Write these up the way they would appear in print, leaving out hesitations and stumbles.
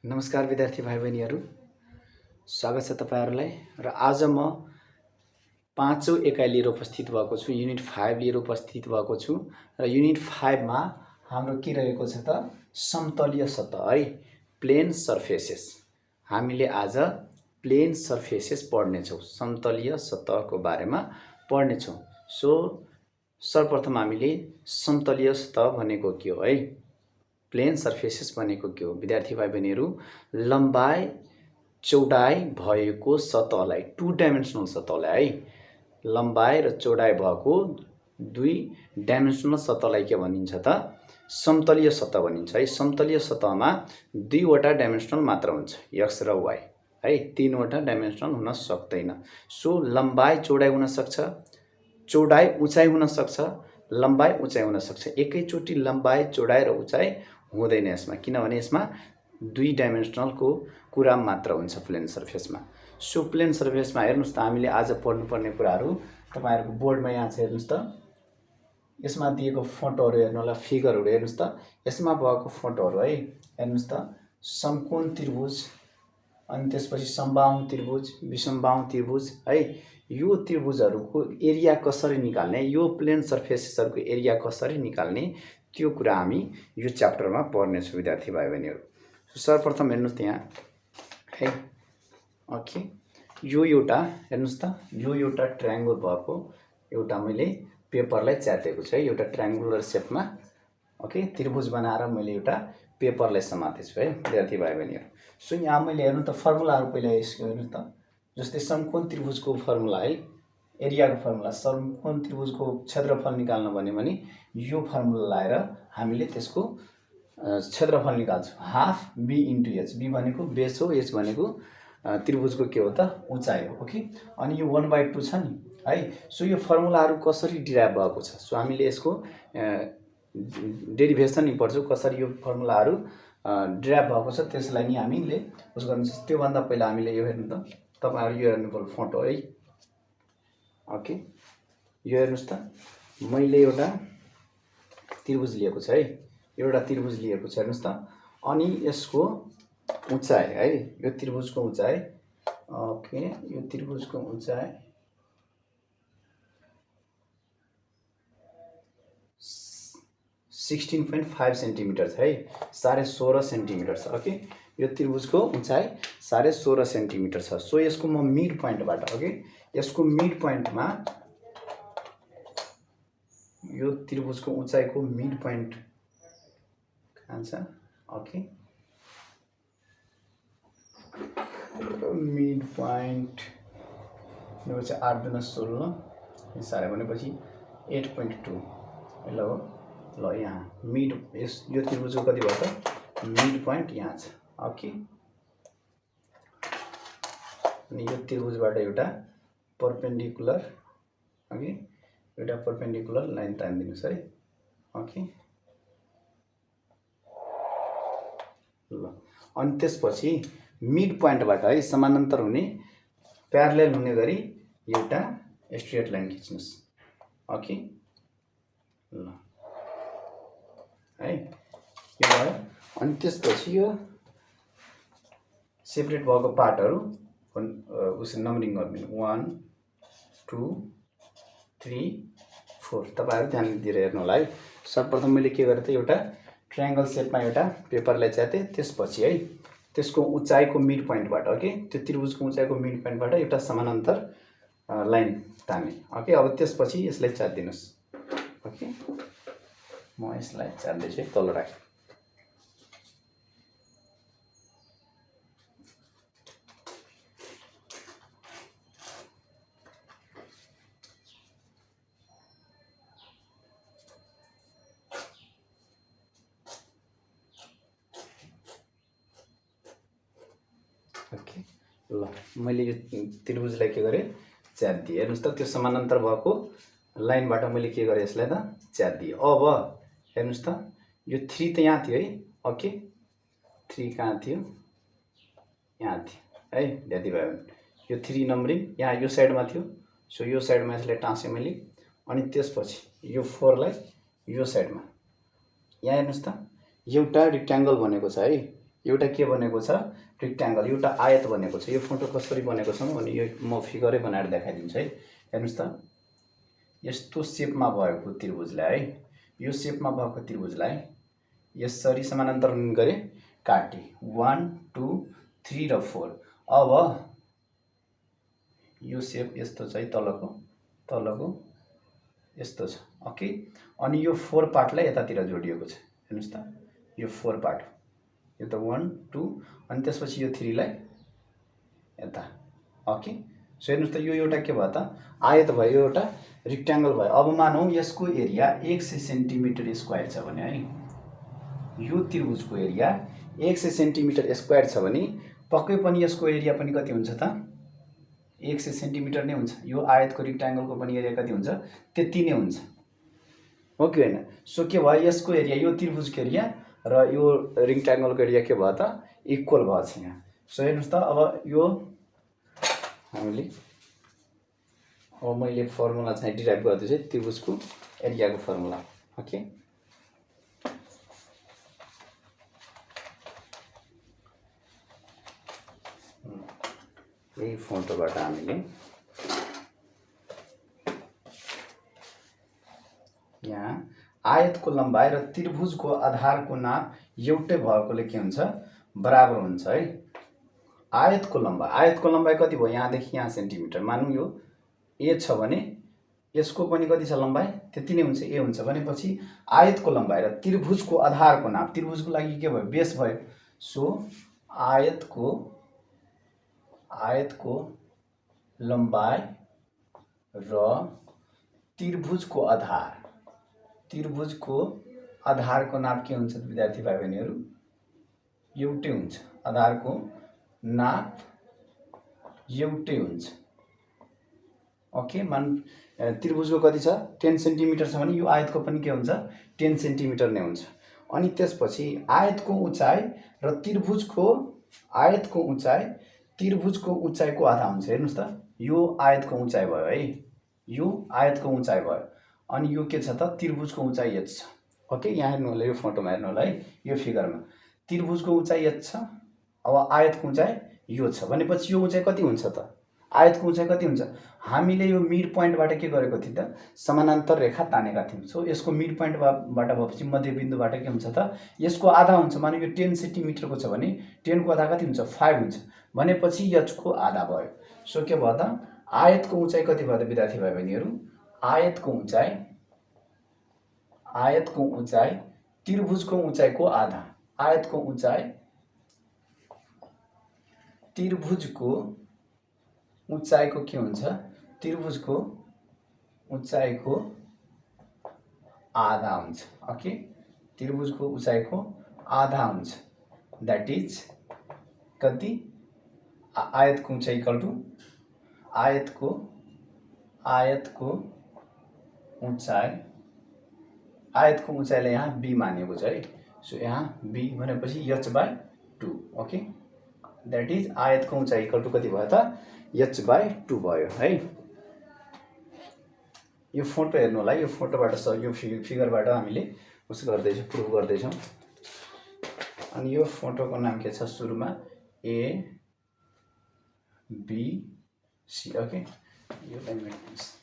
नमस्कार विद्यार्थी भाइ बहिनीहरू, स्वागत छ तपाईहरुलाई। र आज म पाँचौं एकाइ लिएर उपस्थित भएको छु। युनिट 5 लिएर उपस्थित भएको छु र युनिट 5 मा हाम्रो के रहेको छ त समतलीय सतह है, प्लेन सर्फेसेस। हामीले आज प्लेन सर्फेसेस पढ्ने छौं, समतलीय सतहको बारेमा पढ्ने छौं। सो सर्वप्रथम हामीले समतलीय सतह भनेको के हो है, प्लेन सर्फेसेस भनेको के हो? विद्यार्थी भाइ बहिनीहरू, लम्बाई चौडाई भएको सतहलाई, टु डाइमेन्सनल सतहलाई है, लम्बाई र चौडाई भएको दुई डाइमेन्सनल सतहलाई के भनिन्छ त समतलीय सतह भनिन्छ है। समतलीय सतहमा दुईवटा डाइमेन्सनल मात्र हुन्छ, एक्स र वाई है, तीनवटा डाइमेन्सनल हुन सक्दैन। सो लम्बाई चौडाई हुन सक्छ, चौडाई उचाइ हुन सक्छ, लम्बाई उचाइ हुन सक्छ। एकैचोटी लम्बाई चौडाई र उचाइ हुँदैन यसमा, किनभने यसमा दुई डाइमेन्सनलको कुरा मात्र हुन्छ प्लेन सर्फेसमा। सो प्लेन सर्फेसमा हेर्नुस् त, हामीले आज पढ्नुपर्ने कुराहरू तपाईहरुको बोर्डमा यहाँ छ। हेर्नुस् त, यसमा दिएको फोटोहरू हेर्नु होला, फिगरहरू हेर्नुस् त। यसमा भएको फोटोहरू है, हेर्नुस् त, समकोण त्रिभुज, अनि त्यसपछि समबाहु त्रिभुज, विषमबाहु त्रिभुज है। यो त्रिभुजहरूको एरिया कसरी निकाल्ने, यो प्लेन सर्फेसेसहरूको एरिया कसरी निकाल्ने, त्यो कुरा हामी यो च्याप्टरमा पढ्ने छौं विद्यार्थी भाइ बहिनीहरू। सर्वप्रथम हेर्नुस् त यहाँ है, ओके, यो एउटा हेर्नुस् त, यो एउटा ट्रायंगल भएको एउटा मैले पेपरलाई च्यातेको छु है, एउटा ट्रायंगुलर शेपमा ओके त्रिभुज बनाएर मैले एउटा पेपरलाई समातेको छु है विद्यार्थी भाइ बहिनीहरू। सो यहाँ मैले हेर्नु त फर्मुलाहरू पहिला यसको हेर्नुस् त, जस्तै समकोण त्रिभुजको फर्मुला है, एरियाको फर्मुला, समकोण त्रिभुजको क्षेत्रफल निकाल्न भने यो फर्मुला लाएर हामीले त्यसको क्षेत्रफल निकाल्छौं, half B into H. B भनेको बेस हो, एच भनेको त्रिभुजको के हो त उचाइ हो। ओके, अनि यो 1/2 छ नि है। सो यो फर्मुलाहरू कसरी डिराइभ भएको छ, सो हामीले यसको डेरिभेसन नि पढ्छौं, कसरी यो फर्मुलाहरू डिराइभ भएको छ त्यसलाई नि हामीले उस गर्नु छ। त्यो भन्दा पहिला हामीले यो हेर्नु त, तपाईहरु यो हेर्नुभयो फोटो है, ओके, यो हेर्नुस् त, मैले एउटा त्रिभुज लिएको छ है, एउटा त्रिभुज लिएको छ हेर्नुस् त। अनि यसको उचाइ है, यो त्रिभुजको उचाइ, ओके, यो त्रिभुजको उचाइ 16.5 सेन्टिमिटर छ है, 16.5 सेन्टिमिटर छ। ओके, यो त्रिभुजको उचाइ 16.5 सेन्टिमिटर छ। सो यसको म मिड पोइन्टबाट, ओके, यसको मिड पोइन्टमा, यो त्रिभुजको उचाइको मिड पोइन्ट कहाँ छ, ओके, मिड पोइन्ट यो चाहिँ 8 दुना 16 सारे भनेपछि 8.2 ल हो। ल यहाँ मिड, यो त्रिभुजको कति भयो त मिड पोइन्ट यहाँ छ। ओके, अनि यो त्रिभुजबाट एउटा परपेन्डिकुलर, ओके, एउटा परपेन्डिकुलर लाइन तान्दिनुस् है। ओके, ल, अनि त्यसपछि मिड पोइन्टबाट है समानान्तर हुने, प्यारलेल हुने गरी एउटा स्ट्रेट लाइन खिच्नुस्। ओके, ल है, यो भयो। अनि त्यसपछि यो सेपरेट भएको पार्टहरू उसले नम्बरिङ गर्दिनु, 1 2 3 4। तपाईहरु ध्यान दिएर हेर्नु होला है। सर्वप्रथम मैले के गरे त, एउटा ट्रायंगल शेपमा एउटा पेपरलाई च्याते, त्यसपछि है त्यसको उचाइको मिड पोइन्टबाट, ओके, त्यो त्रिभुजको उचाइको मिड पोइन्टबाट एउटा समानान्तर लाइन ताने। ओके, अब त्यसपछि यसलाई च्यात्दिनुस्। ओके, म यसलाई च्यात्दै छु तल राख। ओके, ल, मैले यो त्रिभुजलाई के गरे च्यात्दिए। हेर्नुस् त, त्यो समानान्तर भएको लाइनबाट मैले के गरे यसलाई त च्यात्दिए। अब हेर्नुस् त, यो 3 त यहाँ थियो है, ओके, 3 कहाँ थियो, यहाँ थियो है विद्यार्थी भाइ बहिनी। यो 3 नम्बरिङ यहाँ यो साइडमा थियो, सो यो साइडमा यसलाई टाँसेँ मैले। अनि त्यसपछि यो 4 लाई यो साइडमा, यहाँ हेर्नुस् त, एउटा रेक्ट्याङ्गल बनेको छ है, एउटा के बनेको छ रेक्ट्याङ्गल एउटा आयत बनेको छ। यो फोटो कसरी बनेको छ भने यो म फिगरै बनाएर देखाइदिन्छु है। हेर्नुस् त यस्तो सेपमा भएको त्रिभुजलाई है, यो सेपमा भएको त्रिभुजलाई यसरी समानान्तरण गरे काटे 1 2 3 र 4। अब यो सेप यस्तो छ है, तलको यस्तो छ। ओके, अनि यो 4 पार्टलाई यतातिर जोडिएको छ। हेर्नुस् त यो 4 पार्ट, यो त 1 2 अनि त्यसपछि यो 3 लाई यता। ओके, सो हेर्नुस् त यो एउटा के भयो त आयत भयो, यो एउटा रेक्ट्याङ्गल भयो। अब मानौँ यसको एरिया 100 सेन्टिमिटर स्क्वायर छ भने है, यो त्रिभुजको एरिया 100 सेन्टिमिटर स्क्वायर छ भने पक्कै पनि यसको एरिया पनि कति हुन्छ त 100 सेन्टिमिटर नै हुन्छ। यो आयतको रेक्ट्याङ्गलको पनि एरिया कति हुन्छ त्यति नै हुन्छ, हो कि होइन। सो के भयो यसको एरिया, यो त्रिभुजको एरिया र यो रेक्ट्याङ्गलको एरिया के भयो त इक्वल भएको छ यहाँ। सो हेर्नुस् त अब यो हामीले मैले फर्मुला चाहिँ डिराइभ गर्दैछु त्रिभुजको एरियाको फर्मुला। ओके, यही फोटोबाट हामीले यहाँ आयतको लम्बाइ र त्रिभुजको आधारको नाप एउटै भएकोले के हुन्छ बराबर हुन्छ है। आयतको लम्बाइ कति भयो यहाँदेखि यहाँ सेन्टिमिटर, मानौँ यो ए छ भने यसको पनि कति छ लम्बाइ त्यति नै हुन्छ, ए हुन्छ भनेपछि आयतको लम्बाइ र त्रिभुजको आधारको नाप, त्रिभुजको लागि के भयो बेस भयो। सो आयतको लम्बाइ र त्रिभुजको आधारको नाप के हुन्छ विद्यार्थी भाइ बहिनीहरू एउटै हुन्छ। आधारको नाप एउटै हुन्छ। ओके, त्रिभुजको कति छ 10 सेन्टिमिटर छ भने यो आयतको पनि के हुन्छ 10 सेन्टिमिटर नै हुन्छ। अनि त्यसपछि आयतको उचाइ र त्रिभुजको उचाइको आधा हुन्छ। हेर्नुस् त यो आयतको उचाइ भयो है, यो आयतको उचाइ भयो अनि यो के छ त त्रिभुजको उचाइ h छ। ओके, यहाँ हेर्नु होला, यो फोटोमा हेर्नु होला है, यो फिगरमा त्रिभुजको उचाइ h छ, अब आयतको उचाइ यो छ भनेपछि यो उचाइ कति हुन्छ त आयतको उचाइ कति हुन्छ। हामीले यो मिड पोइन्टबाट के गरेको थियौँ त समानान्तर रेखा तानेका थियौँ। सो यसको मिड पोइन्टबाट भएपछि मध्यबिन्दुबाट के हुन्छ त यसको आधा हुन्छ। मानौँ यो 10 सेन्टिमिटरको छ भने 10 को आधा कति हुन्छ 5 हुन्छ भनेपछि h को आधा भयो। सो के भयो त आयतको उचाइ कति भयो त विद्यार्थी भाइ बहिनीहरू, आयतको उचाइ त्रिभुजको उचाइको आधा, आयतको उचाइ त्रिभुजको उचाइको के हुन्छ त्रिभुजको उचाइको आधा हुन्छ। ओके, त्रिभुजको उचाइको आधा हुन्छ, द्याट इज कति आयतको उचाइ इक्वल टु आयतको उचाइलाई यहाँ b मानेको छ है। सो यहाँ b भनेपछि h/2। ओके, द्याट इज आयतको उचाइ इक्वल टु कति भयो त h/2 भयो है। यो फोटो हेर्नु होला, यो फोटोबाट यो फिगरबाट हामीले उस गर्दैछौँ प्रुभ गर्दैछौँ। अनि यो फोटोको नाम के छ सुरुमा A B C। ओके, यो मेट्रिक्स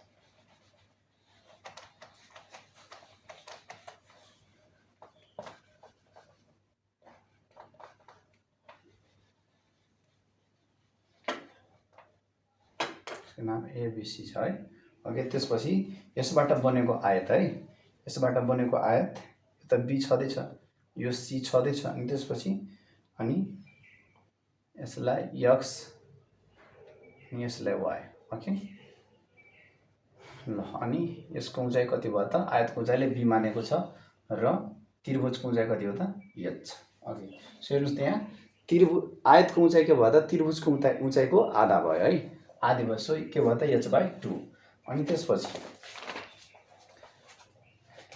नाम ABC छ है। ओके, त्यसपछि यसबाट बनेको आयत है, यसबाट बनेको आयत यो त B छँदैछ, यो C छँदैछ अनि त्यसपछि अनि यसलाई x अनि यसलाई y। ओके, ल अनि यसको उचाइ कति भयो त आयतको उचाइले b मानेको छ र त्रिभुजको उचाइ कति हो त h। ओके, सो हेर्नुस् त यहाँ आयतको उचाइ के भयो त त्रिभुजको उचाइको आधा भयो है, आधी भयो। सो के भयो त h/2। अनि त्यसपछि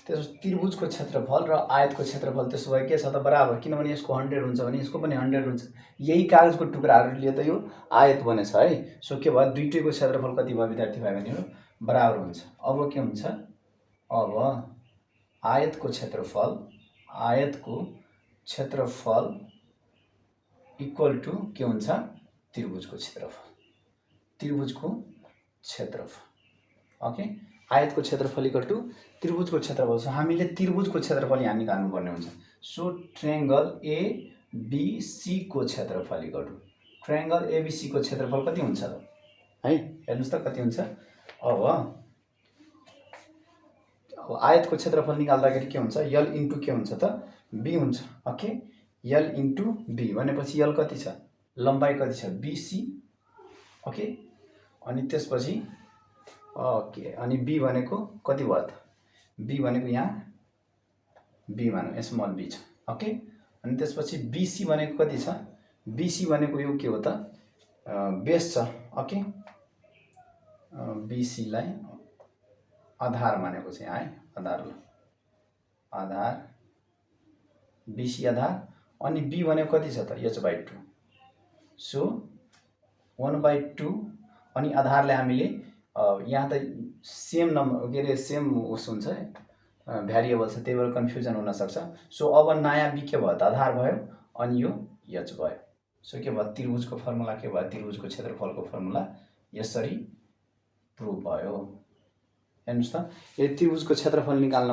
त्रिभुजको क्षेत्रफल र आयतको क्षेत्रफल त्यसो भए के छ त बराबर, किनभने यसको 100 हुन्छ भने यसको पनि 100 हुन्छ। यही कागजको टुक्राहरूले त यो आयत बनेछ है। सो के भयो दुईटैको क्षेत्रफल कति भयो विद्यार्थी भाइ बहिनीहरू बराबर हुन्छ। अब के हुन्छ, अब आयतको क्षेत्रफल इक्वल टु के हुन्छ त्रिभुजको क्षेत्रफल ओके आयतको क्षेत्रफल इक्वल टु त्रिभुजको क्षेत्रफल छ हामीले त्रिभुजको क्षेत्रफल यहाँ निकाल्नु पर्ने हुन्छ सो ट्रायंगल एबीसी को क्षेत्रफल इक्वल टु ट्रायंगल एबीसी को क्षेत्रफल कति हुन्छ त है हेर्नुस् त कति हुन्छ अब आयतको क्षेत्रफल निकाल्दाखेरि के हुन्छ यल इन्टु के हुन्छ त बी हुन्छ ओके यल इन्टु बी भनेपछि यल कति छ लम्बाइ कति छ बीसी ओके अनि त्यसपछि ओके अनि बी भनेको कति भयो त बी भनेको यहाँ बी मानौँ स्मल बी छ ओके अनि त्यसपछि बीसी भनेको कति छ बीसी भनेको यो के हो त बेस छ ओके बीसी लाई आधार मानेको छ है आधार बीसी आधार अनि बी भनेको कति छ त h/2 सो 1/2 अनि आधारले हामीले यहाँ त सेम नम्बर के रे सेम उस हुन्छ भ्यारिएबल छ त्यही भएर कन्फ्युजन हुन सक्छ सो अब नयाँ बी के भयो त आधार भयो अनि यो h भयो सो के भयो त्रिभुजको फर्मुला के भयो त्रिभुजको क्षेत्रफलको फर्मुला यसरी प्रुभ भयो हेर्नुस् त यो त्रिभुजको क्षेत्रफल निकाल्न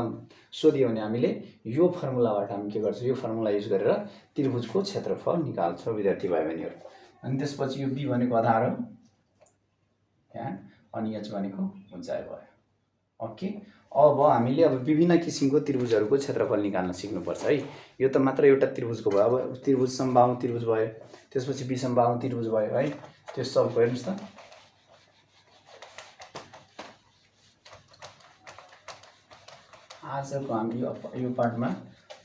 सोधियो भने हामीले यो फर्मुलाबाट हामी के गर्छौं यो फर्मुला युज गरेर त्रिभुजको क्षेत्रफल निकाल्छौं विद्यार्थी भाइ बहिनीहरु अनि त्यसपछि यो बी भनेको आधार हो यहाँ अनि h भनेको उचाइ भयो ओके अब हामीले अब विभिन्न किसिमको त्रिभुजहरुको क्षेत्रफल निकाल्न सिक्नु पर्छ है यो त मात्र एउटा त्रिभुजको भयो अब त्रिभुज समबाहु त्रिभुज भयो त्यसपछि विसमबाहु त्रिभुज भयो है त्यो सब हेर्नुस् त आजको हामी यो पार्टमा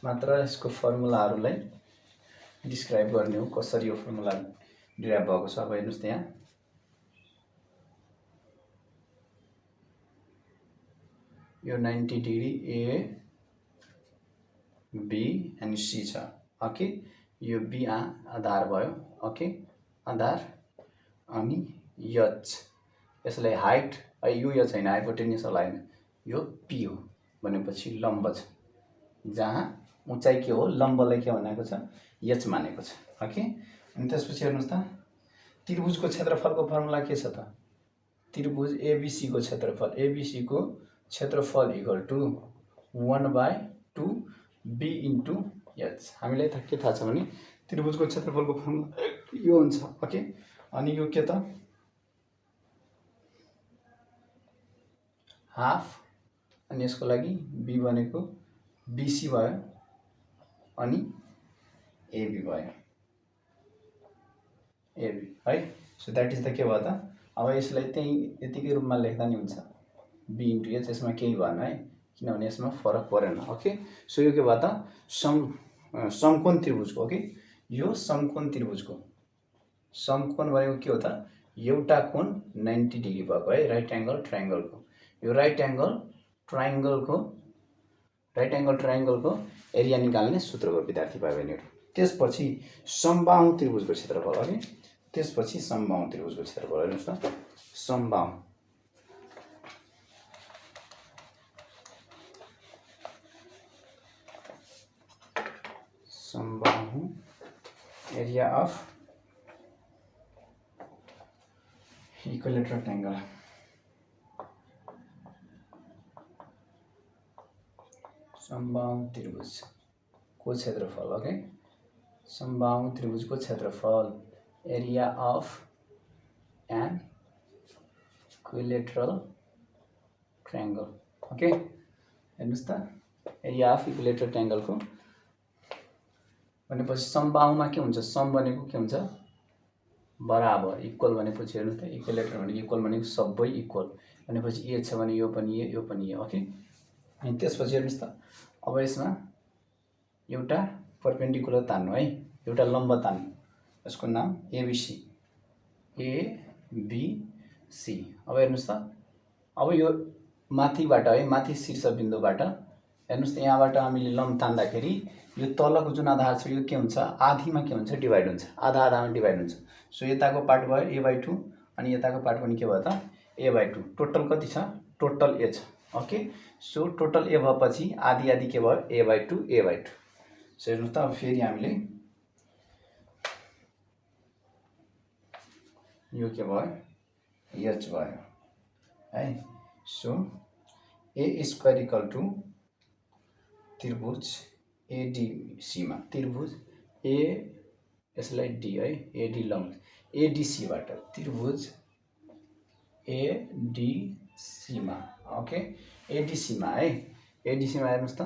मात्र यसको फर्मुलाहरुलाई डिस्क्राइब गर्ने हो कसरी यो फर्मुला डिराइभ भएको छ अब हेर्नुस् त यहाँ यो 90 degree A B and C छ ओके यो बी आधार भयो ओके आधार अनि h यसलाई हाइट यो h हैन हाइपोटेन्युस लाइन यो p हो भनेपछि लम्ब छ जहाँ उचाइ के हो लम्बलाई के भनेको छ h मानेको छ ओके अनि त्यसपछि हेर्नुस् त त्रिभुजको क्षेत्रफलको फर्मुला के छ त त्रिभुज एबीसी को क्षेत्रफल एबीसी को क्षेत्रफल equal to 1/2 b into h हामीलाई त के थाहा छ भने त्रिभुजको क्षेत्रफलको फर्मुला यो हुन्छ ओके अनि यो के त हाफ अनि यसको लागि b भनेको bc भयो अनि ab भयो ab है सो दैट इज द के भयो त अब यसलाई त्यही यतिकै रूपमा लेख्दा नि हुन्छ b इन्टु h यसमा केही भएन है किनभने यसमा फरक परेन ओके सो यो के भयो त समकोण त्रिभुजको ओके यो समकोण त्रिभुजको समकोण भनेको के हो त एउटा कोण 90 डिग्री भएको है राइट एंगल ट्रायंगलको यो राइट एंगल ट्रायंगलको एरिया निकाल्ने सूत्र हो विद्यार्थी भाइ बहिनीहरु त्यसपछि समबाहु त्रिभुजको क्षेत्रफल ओके त्यसपछि समबाहु त्रिभुजको क्षेत्रफल हेर्नुस् त समबाहु एरिया अफ इक्विलेटरल ट्रायंगल समबाहु त्रिभुज को क्षेत्रफल ओके समबाहु त्रिभुज को क्षेत्रफल area of an equilateral triangle okay हेर्नुस् त एरिया अफ इक्विलेटरल ट्रायंगल को भनेपछि समबाहुमा के हुन्छ सम भनेको के हुन्छ बराबर इक्वल भनेपछि हेर्नुस् त इक्विलेटर भनेको इक्वल भनेको सबै इक्वल भनेपछि ए छ भने यो पनि ए ओके अनि त्यसपछि हेर्नुस् त अब यसमा एउटा परपेन्डिकुलर तान्नु है एउटा लम्ब तान्नु यसको नाम एबीसी एबीसी अब हेर्नुस् त अब यो माथिबाट है माथि शीर्ष बिन्दुबाट हेर्नुस् त यहाँबाट हामीले लम्ब तान्दाखेरि यो तलको जुन आधार छ यो के हुन्छ आधीमा के हुन्छ डिवाइड हुन्छ आधामा डिवाइड हुन्छ सो यताको पार्ट भयो a/2 अनि यताको पार्ट पनि के भयो त a/2 टोटल कति छ टोटल a छ ओके सो टोटल a भएपछि आधी के भयो a/2 सो हेर्नुस् त अब फेरि हामीले यो के भयो एच भयो है। सो ए स्क्वायर इक्वल टू त्रिभुज एडिसीमा त्रिभुज ए यसलाई डी है एडी लम्ब एडिसीबाट त्रिभुज एडिसीमा ओके एडिसीमा है एडिसीमा हेर्नुस् त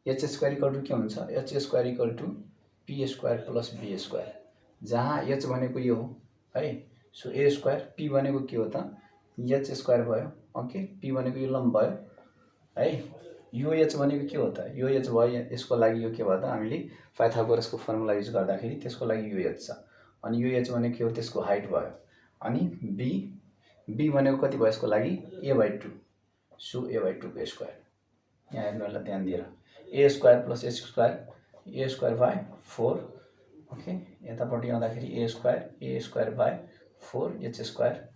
एच स्क्वायर इक्वल टू के हुन्छ H square equal to P square plus B square जहाँ एच भनेको यो हो है। सो ए स्क्वायर पी भनेको के हो त एच स्क्वायर भयो ओके पी भनेको यो लम्ब भयो है। यो एच भनेको के हो त यो एच भयो यसको लागि यो के भयो त हामीले पाइथागोरसको फर्मुला युज गर्दाखेरि त्यसको लागि यो एच छ अनि यो एच भनेको के हो त्यसको हाइट भयो अनि बी भनेको कति भयो यसको लागि a/2 सो a/2 को स्क्वायर यहाँ हेर्नु होला ध्यान दिएर A square plus H square A square by 4 okay यतापट्टि आउँदाखेरि A square by 4 H square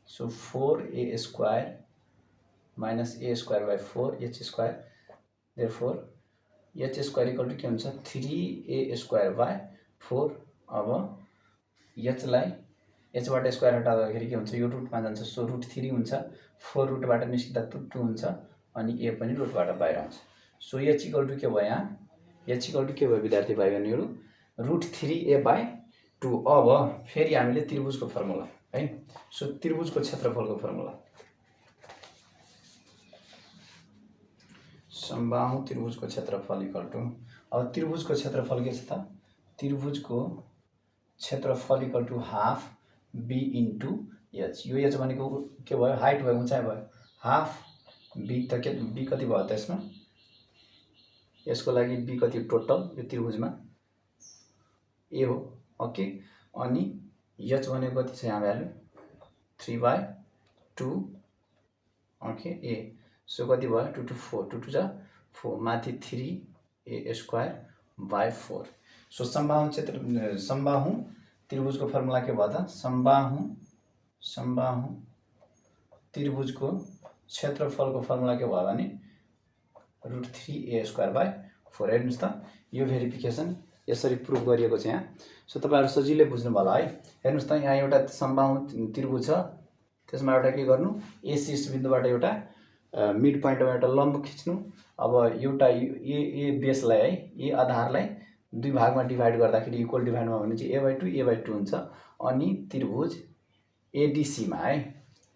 so 4a square minus A square by 4 H square therefore H square equal to के हुन्छ 3a स्क्वायर बाई 4 अब एचलाई एचबाट square हटाउँदाखेरि के हुन्छ यो रुटमा जान्छ so √3 हुन्छ 4 रुटबाट निस्किँदा 2 हुन्छ अनि ए पनि रुटबाट बाहिर आउँछ। सो एच इक्वल टू के भयो यहाँ एच इक्वल टू के भयो विद्यार्थी भाइ बहिनीहरू √3a/2 अब फेरि हामीले त्रिभुजको फर्मुला है। सो त्रिभुजको क्षेत्रफलको फर्मुला समबाहु त्रिभुजको क्षेत्रफल इक्वल टू अब त्रिभुजको क्षेत्रफल के छ त त्रिभुजको क्षेत्रफल equal to half B into H यो एच भनेको के भयो हाइट भयो उचाइ भयो हाफ बी त के बी कति भयो त यसमा यसको लागि बी कति टोटल यो त्रिभुजमा ए हो ओके अनि एच भनेको कति छ यहाँ भ्यालु 3/2 ओके ए सो कति भयो 2 to 4 2 to 4 माथि 3a स्क्वायर बाई 4 सो समबाहु त्रिभुजको फर्मुला के भयो त समबाहु त्रिभुजको क्षेत्रफलको फर्मुला के भयो भने √3a स्क्वायर बाई 4 हेर्नुस् त यो भेरिफिकेसन यसरी प्रुफ गरिएको छ यहाँ। सो तपाईहरु सजिलै बुझ्नु भयो है। हेर्नुस् त यहाँ एउटा समबाहु त्रिभुज छ त्यसमा एउटा के गर्नु ए शीर्ष बिन्दुबाट एउटा मिड पोइन्टमा एउटा लम्ब खिच्नु अब एउटा ए बेसलाई है ए आधारलाई दुई भागमा डिभाइड गर्दाखेरि इक्वल डिभाइडमा भने चाहिँ a/2 हुन्छ अनि त्रिभुज एडीसीमा है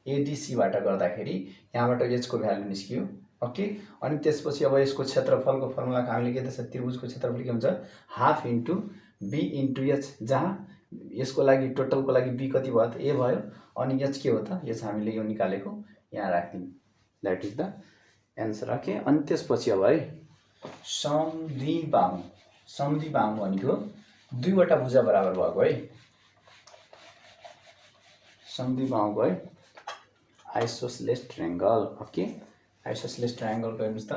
एडीसीबाट गर्दाखेरि यहाँबाट एच को भ्यालु निस्कियो ओके अनि त्यसपछि अब यसको क्षेत्रफलको फर्मुला हामीले के छ त्रिभुजको क्षेत्रफल के हुन्छ half into B into H जहाँ यसको लागि टोटलको लागि बी कति भयो त ए भयो अनि एच के हो त एच हामीले यो निकालेको यहाँ राख्दियौँ that is the answer okay. अनि त्यसपछि अब है समद्विबाहु भनेको दुईवटा भुजा बराबर भएको है समद्विबाहुको है isosceles triangle okay isosceles triangle को हेर्नुस् त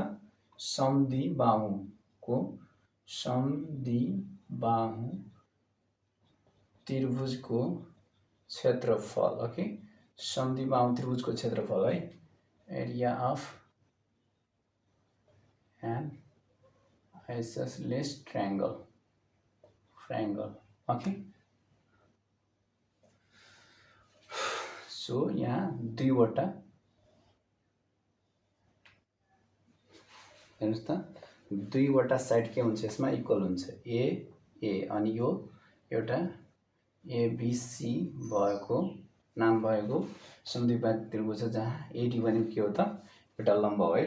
समद्विबाहुको त्रिभुजको क्षेत्रफल ओके समद्विबाहु त्रिभुजको क्षेत्रफल है area of an isosceles triangle okay. So यहाँ दुईवटा हेर्नुस् त दुईवटा साइड के हुन्छ यसमा इक्वल हुन्छ ए अनि यो एउटा एबीसी भएको नाम भएको समद्विबाहु त्रिभुज छ जहाँ एडी भनेको के हो त एउटा लम्ब हो है।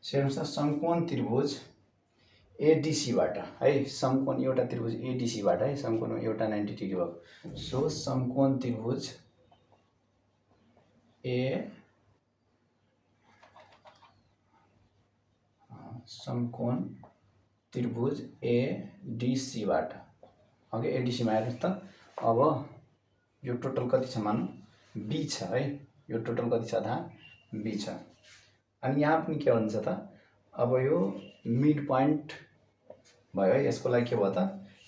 हेर्नुस् त समकोण त्रिभुज एडीसीबाट है समकोण एउटा त्रिभुज एडीसीबाट है समकोण एउटा 90 डिग्री भएको सो समकोण त्रिभुज समकोण त्रिभुज एडीसीबाट ओके एडीसीमा हेर्नुस् त अब यो टोटल कति छ मानौ बी छ है यो टोटल कति छ थाहा बी छ अनि यहाँ पनि के हुन्छ त अब यो मिड पोइन्ट भयो है यसको लागि के भयो त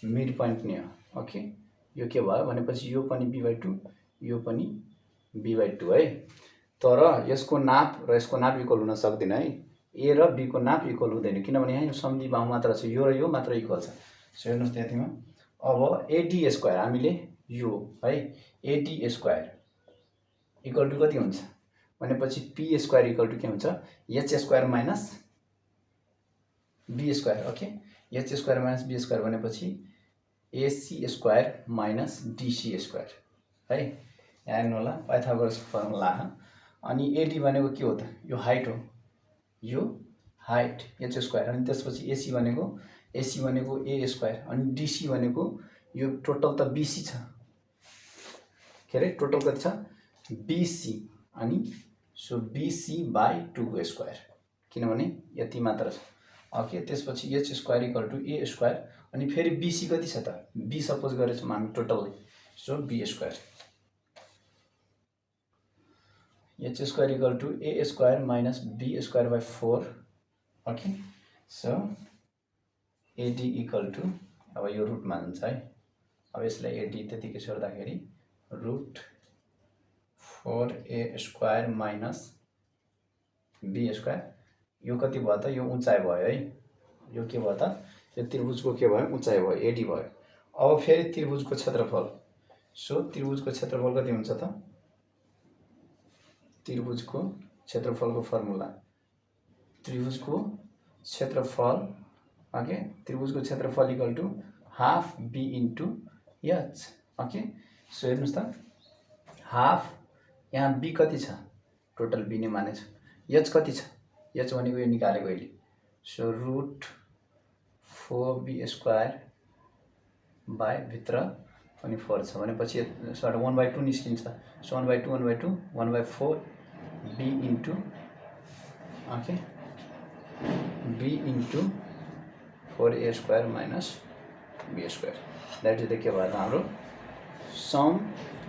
मिड पोइन्ट नि हो ओके यो के भयो भनेपछि यो पनि b/2 यो पनि b/2 है तर यसको नाप र यसको नाप इक्वल हुन सक्दैन है ए र बी को नाप इक्वल हुँदैन, किनभने यहाँ यो सम्धि बाहु मात्र छ, यो र यो मात्र इक्वल छ। सो हेर्नुहोस् त्यतिमा अब एडी स्क्वायर हामीले यो है एडी स्क्वायर इक्वल टु कति हुन्छ भनेपछि पी स्क्वायर इक्वल टु के हुन्छ H square minus B square. Okay, H square minus B square भनेपछि AC square minus DC square है। यहाँ हेर्नु होला पाइथागोरस फर्मुला। अनि एडी भनेको के हो त, यो हाइट हो, यो हाइट एच स्क्वायर। अनि त्यसपछि एसी भनेको ए स्क्वायर। अनि डिसी भनेको यो टोटल त बीसी छ, के अरे टोटल कति छ बीसी। अनि सो बीसी बाई 2 को स्क्वायर, किनभने यति मात्र छ। ओके, त्यसपछि H square equal to A square. अनि फेरि बीसी कति छ त, बी सपोज गरेछौँ हामी total, so B square. H square equal to A square minus B square by 4। Okay, so AD equal to अब यो रुटमा हुन्छ है। अब यसलाई एडी त्यतिकै छोड्दाखेरि root 4a square minus B square. यो कति भयो त, यो उचाइ भयो है। यो के भयो त, यो त्रिभुजको के भयो उचाइ भयो, एडी भयो। अब फेरि त्रिभुजको क्षेत्रफल, सो त्रिभुजको क्षेत्रफल कति हुन्छ त, त्रिभुजको क्षेत्रफलको फर्मुला त्रिभुजको क्षेत्रफल। ओके, त्रिभुजको क्षेत्रफल equal to half B into H. Okay, so हेर्नुहोस् त हाफ, यहाँ बी कति छ टोटल बी नै मानेछ, एच कति छ, एच भनेको यो निकालेको अहिले। So root 4b square by भित्र पनि 4 छ भनेपछि यसबाट 1/2 निस्किन्छ। So 1/2 1/2 1/4 b into okay b into 4a square minus b square. That is the के भयो हाम्रो सम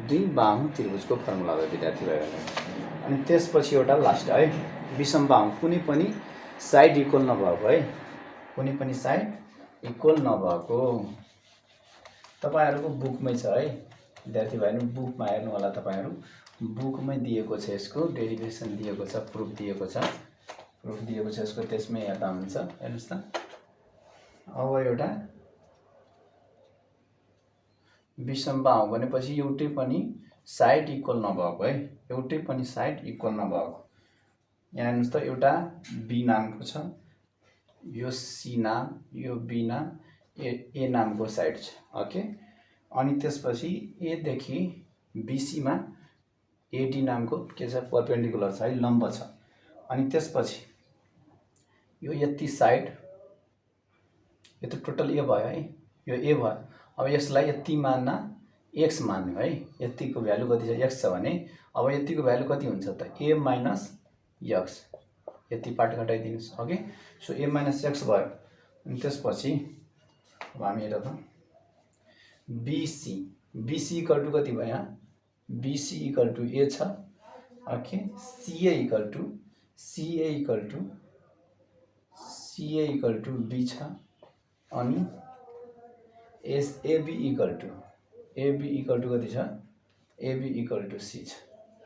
दुई बाहु त्रिभुजको फर्मुला भयो विद्यार्थी भाइहरुले। अनि त्यसपछि एउटा लास्ट है विषम बाहु, कुनै पनि साइड इक्वल नभएको है, कुनै पनि साइड इक्वल नभएको। तपाईहरुको बुकमै छ है विद्यार्थी भाइहरु, बुकमा हेर्नु होला तपाईहरु, बुकमै दिएको छ, यसको डेरिभेसन दिएको छ, प्रुफ दिएको छ, प्रुफ दिएको छ यसको, त्यसमै हेर्दा हुन्छ। हेर्नुस् त अब एउटा विषम बाहु भनेपछि एउटै पनि साइड इक्वल नभएको है, एउटै पनि साइड इक्वल नभएको। यहाँ हेर्नुस् त एउटा बी नामको छ, यो सी नाम, यो बी नाम, ए नामको साइड छ। ओके, अनि त्यसपछि ए देखि बीसी मा एडी नामको के छ परपेन्डिकुलर छ है, लम्ब छ। अनि त्यसपछि यो यति साइड, यो त टोटल ए भयो है, यो ए भयो। अब यसलाई यति मान्ना एक्स मान्यो है, यतिको भ्यालु कति छ एक्स छ भने अब यतिको भ्यालु कति हुन्छ त ए माइनस एक्स, यति पार्ट घटाइदिनुस्। ओके, सो ए माइनस एक्स भयो। अनि त्यसपछि अब हामी हेरौँ त बीसी, बीसी इक्वल टु कति भयो यहाँ, बीसी इक्वल टु ए छ। Okay, CA equal to B छ। अनि एबी इक्वल टु कति छ, एबी इक्वल टु सी छ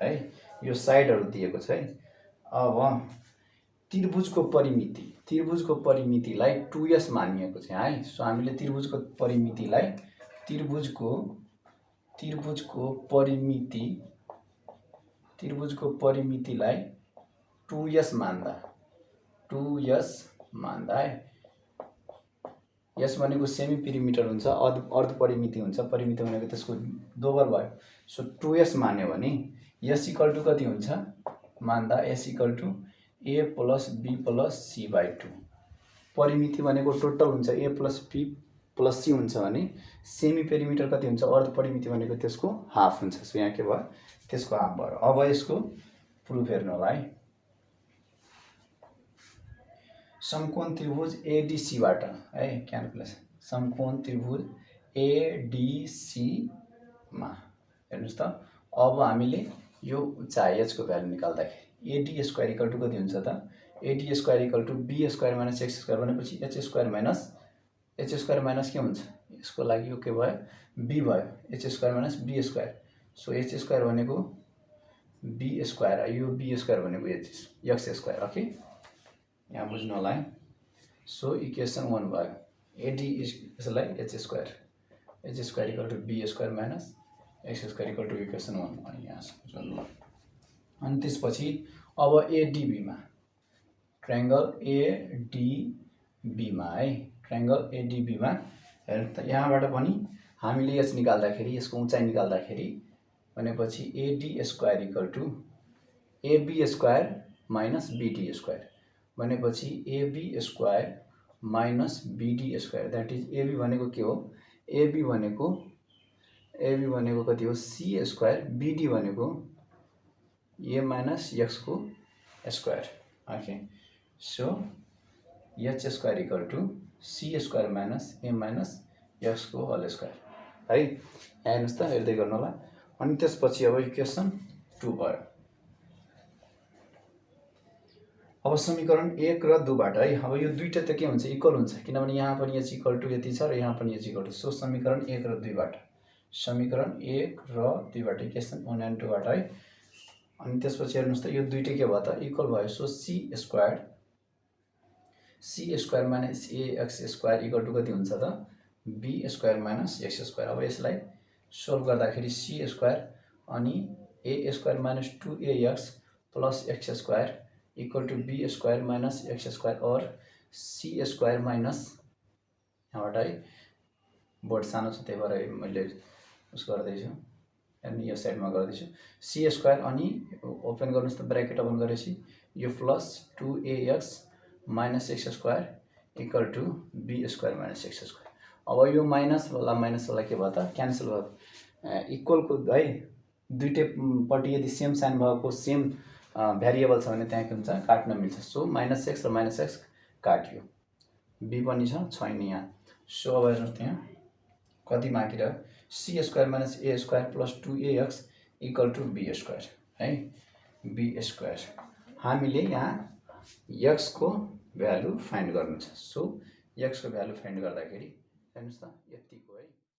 है। यो साइडहरु दिएको छ है। अब त्रिभुजको परिमितिलाई 2s मानिएको छ है। सो हामीले त्रिभुजको परिमितिलाई 2s मान्दा है। यस भनेको सेमी पिरिमिटर हुन्छ, अर्ध परिमिति हुन्छ, परिमिति भनेको त्यसको दोबर भयो। सो 2s मान्यो भने s इक्वल टु कति हुन्छ मान्दा, s equal to a plus b plus c by 2। परिमिति भनेको टोटल हुन्छ a plus b plus c हुन्छ भने सेमी पेरिमिटर कति हुन्छ, अर्ध परिमिति भनेको त्यसको हाफ हुन्छ। सो यहाँ के भयो, त्यसको हाफ भयो। अब यसको प्रुफ हेर्नु होला है। समकोण त्रिभुज एडीसी बाट है क्याल्कुलेसन, समकोण त्रिभुज एडीसी मा हेर्नुस् त अब हामीले यो उचाइ h को भ्यालु निकाल्दाखेरि एडी स्क्वायर इक्वल टु कति हुन्छ त, AD square equal to B square minus x square भनेपछि एच स्क्वायर माइनस के हुन्छ, यसको लागि यो के भयो बी भयो, H square minus B square. So H square भनेको बी स्क्वायर, यो बी स्क्वायर भनेको एक्स स्क्वायर। ओके, यहाँ बुझ्नु होला है। सो इक्वेसन 1 भयो। एडी यसलाई H square equal to B square minus x square equal to equation 1 अनि यहाँ बुझ्नु ल। अनि त्यसपछि अब एडिबीमा ट्रायंगल एडिबीमा है, ट्रायंगल एडिबीमा हेर्नु त यहाँबाट पनि हामीले एच निकाल्दाखेरि यसको उचाइ निकाल्दाखेरि भनेपछि AD square equal to AB square minus BD square भनेपछि AB square minus BD square that is AB भनेको के हो, एबी भनेको कति हो सी स्क्वायर, बीडी भनेको ए माइनस एक्स को square. Okay so H square equal to C square minus A minus X को होल स्क्वायर है। यहाँ हेर्नुस् त हेर्दै गर्नु होला। अनि त्यसपछि अब इक्वेसन 2 भयो। अब समीकरण 1 र 2 बाट है, अब यो दुईटा त के हुन्छ इक्वल हुन्छ किनभने यहाँ पनि एच इक्वल टु यति छ र यहाँ पनि एच इक्वल टु। सो समीकरण 1 र 2 बाट, समीकरण 1 र 2 बाट इक्वेसन 1 एन्ड 2 बाट है। अनि त्यसपछि हेर्नुस् त यो दुईटै के भयो त इक्वल भयो। So C square minus A X square equal to कति हुन्छ त B square minus x square. अब यसलाई सोल्भ गर्दाखेरि सी स्क्वायर अनि A square minus 2ax plus X square equal to B square minus x square और C square minus यहाँबाट है बोर्ड सानो छ त्यही भएर मैले उस गर्दैछु अनि यो साइडमा गर्दैछु। सी स्क्वायर अनि ओपन गर्नुस् त ब्रैकेट ओपन गरेपछि यो plus 2ax minus x square equal to B square minus x square. अब यो माइनस वाला के भयो त क्यान्सल भयो। इक्वल को है दुईटै पट्टि यदि सेम साइन भएको सेम भेरिएबल छ भने त्यहाँ के हुन्छ काट्न मिल्छ। सो माइनस एक्स र माइनस एक्स काट्यो, बी पनि छैन यहाँ। सो अब हेर्नुहोस् त्यहाँ कति बाँकी रह्यो C square minus A square plus 2ax equal to B square है, बी स्क्वायर। हामीले यहाँ एक्स को भ्यालु फाइन्ड गर्नु छ। सो एक्स को भ्यालु फाइन्ड गर्दाखेरि हेर्नुहोस् त यति